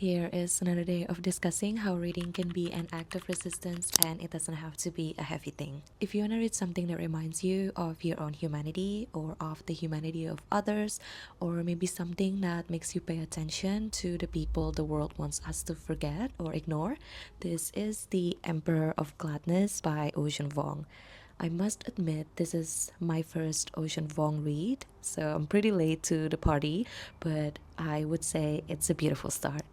Here is another day of discussing how reading can be an act of resistance and it doesn't have to be a heavy thing. If you want to read something that reminds you of your own humanity or of the humanity of others, or maybe something that makes you pay attention to the people the world wants us to forget or ignore, this is The Emperor of Gladness by Ocean Vuong. I must admit, this is my first Ocean Vuong read, so I'm pretty late to the party, but I would say it's a beautiful start.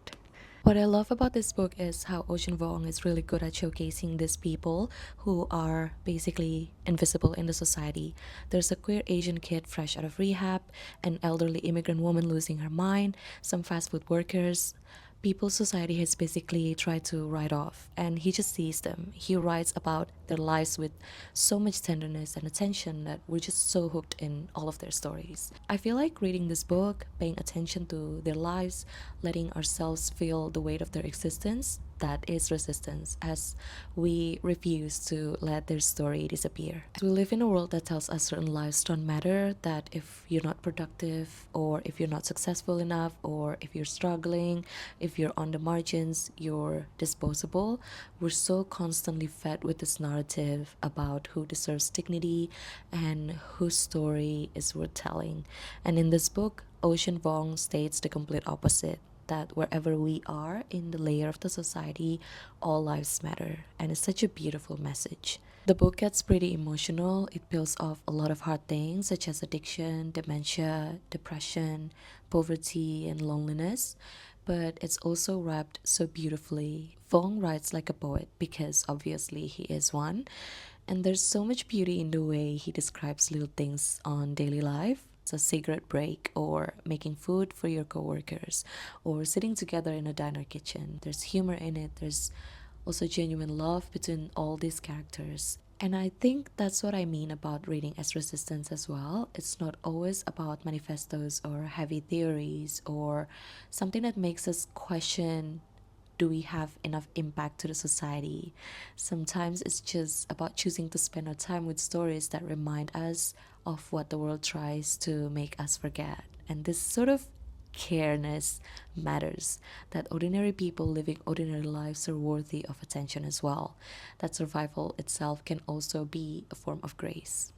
What I love about this book is how Ocean Vuong is really good at showcasing these people who are basically invisible in the society. There's a queer Asian kid fresh out of rehab, an elderly immigrant woman losing her mind, some fast food workers, people society has basically tried to write off, and he just sees them. He writes about their lives with so much tenderness and attention that we're just so hooked in all of their stories. I feel like reading this book, paying attention to their lives, letting ourselves feel the weight of their existence, that is resistance, as we refuse to let their story disappear. We live in a world that tells us certain lives don't matter, that if you're not productive, or if you're not successful enough, or if you're struggling, if you're on the margins, you're disposable. We're so constantly fed with this narrative about who deserves dignity and whose story is worth telling. And in this book, Ocean Vuong states the complete opposite, that wherever we are in the layer of the society, all lives matter. And it's such a beautiful message. The book gets pretty emotional. It peels off a lot of hard things such as addiction, dementia, depression, poverty, and loneliness. But it's also wrapped so beautifully. Vuong writes like a poet because obviously he is one. And there's so much beauty in the way he describes little things on daily life. It's a cigarette break, or making food for your coworkers, or sitting together in a diner kitchen. There's humor in it, there's also genuine love between all these characters. And I think that's what I mean about reading as resistance as well. It's not always about manifestos or heavy theories or something that makes us question, do we have enough impact to the society? Sometimes it's just about choosing to spend our time with stories that remind us of what the world tries to make us forget. And this sort of careness matters, that ordinary people living ordinary lives are worthy of attention as well, that survival itself can also be a form of grace.